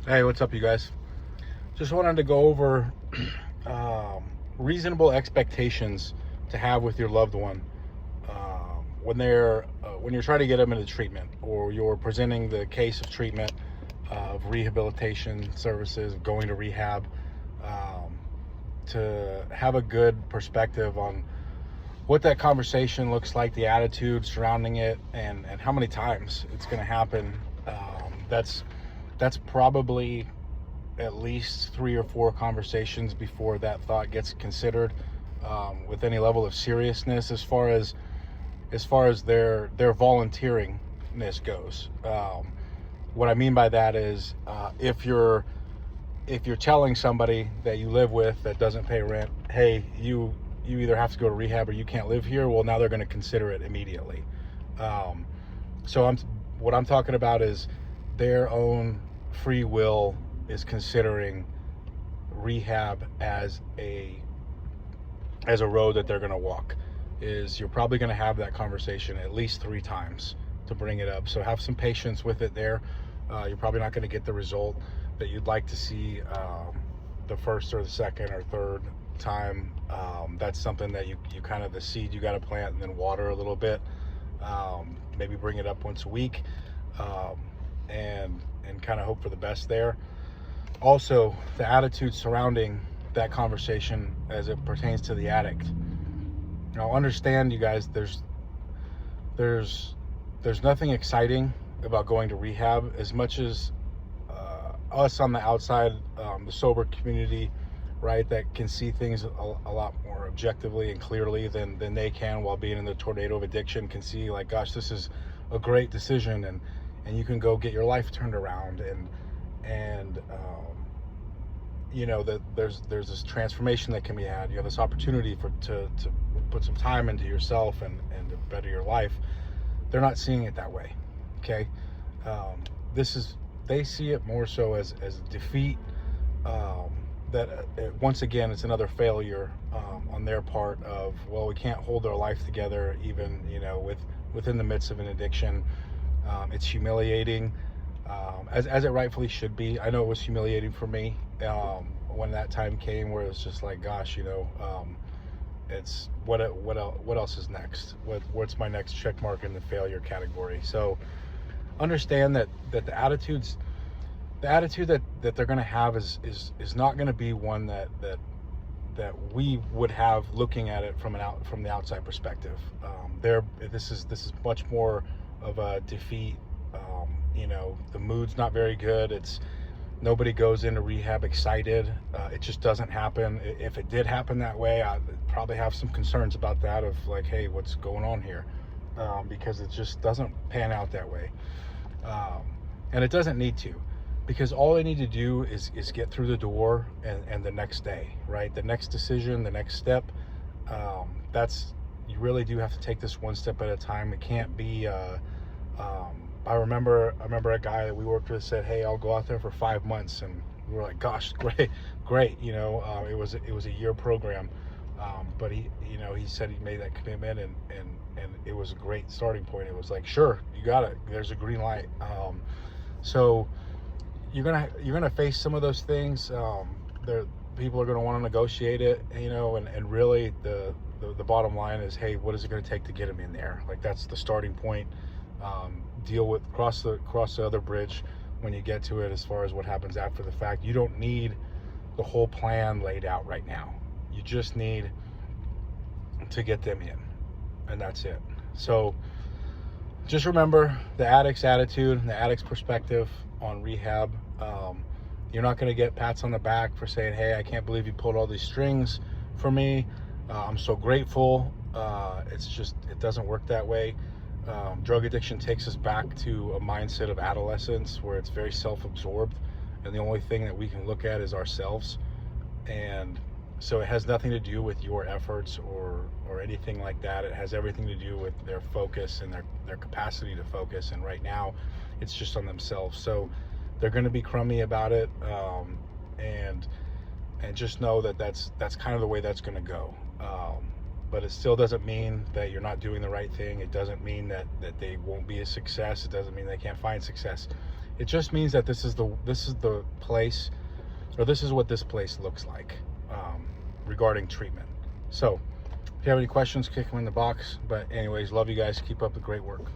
Hey, what's up, you guys? Just wanted to go over reasonable expectations to have with your loved one when you're trying to get them into treatment, or you're presenting the case of treatment, of rehabilitation services, of going to rehab, um, to have a good perspective on what that conversation looks like, the attitude surrounding it, and how many times it's going to happen. That's probably at least 3 or 4 conversations before that thought gets considered, with any level of seriousness as far as their volunteeringness goes. What I mean by that is, if you're telling somebody that you live with that doesn't pay rent, hey, you either have to go to rehab or you can't live here. Well, now they're going to consider it immediately. Um, so what I'm talking about is their own free will is considering rehab as a road that they're going to walk. Is you're probably going to have that conversation at least 3 times to bring it up. So have some patience with it there. You're probably not going to get the result that you'd like to see, the first or the second or third time. That's something that you kind of, the seed you got to plant and then water a little bit. Maybe bring it up once a week, um, and kind of hope for the best there. Also, the attitude surrounding that conversation as it pertains to the addict. Now, understand, you guys, there's nothing exciting about going to rehab as much as us on the outside, the sober community, right, that can see things a lot more objectively and clearly than they can, while being in the tornado of addiction, can see like, gosh, this is a great decision, and you can go get your life turned around, and that there's this transformation that can be had. You have this opportunity to put some time into yourself and to better your life. They're not seeing it that way. Okay. This is They see it more so as defeat. That once again, it's another failure, on their part of, well, we can't hold our life together, even within the midst of an addiction. It's humiliating, as it rightfully should be. I know it was humiliating for me, when that time came where it's just like, gosh, it's what else is next? What's my next check mark in the failure category? So understand that the attitude that they're going to have is not going to be one that we would have looking at it from the outside perspective. This is much more of a defeat. The mood's not very good. It's Nobody goes into rehab excited. It just doesn't happen. If it did happen that way, I'd probably have some concerns about that, of like, hey, what's going on here? Because it just doesn't pan out that way. And it doesn't need to, because all they need to do is get through the door, and the next day, right? The next decision, the next step. You really do have to take this one step at a time. It can't be, I remember a guy that we worked with said, hey, I'll go out there for 5 months. And we were like, gosh, great. It was a year program. But he said he made that commitment, and it was a great starting point. It was like, sure, you got it. There's a green light. So you're gonna face some of those things. People are gonna want to negotiate it, and really the bottom line is, hey, what is it gonna take to get them in there? Like, that's the starting point. Cross the other bridge when you get to it, as far as what happens after the fact. You don't need the whole plan laid out right now. You just need to get them in, and that's it. So just remember the addict's attitude and the addict's perspective on rehab. You're not going to get pats on the back for saying, hey, I can't believe you pulled all these strings for me. I'm so grateful. It doesn't work that way. Drug addiction takes us back to a mindset of adolescence, where it's very self-absorbed, and the only thing that we can look at is ourselves. And so it has nothing to do with your efforts or anything like that. It has everything to do with their focus and their capacity to focus. And right now, it's just on themselves. So they're going to be crummy about it, and just know that that's kind of the way that's going to go. But it still doesn't mean that you're not doing the right thing. It doesn't mean that they won't be a success. It doesn't mean they can't find success. It just means that this is the place, or this is what this place looks like regarding treatment. So if you have any questions, kick them in the box. But anyways, love you guys. Keep up the great work.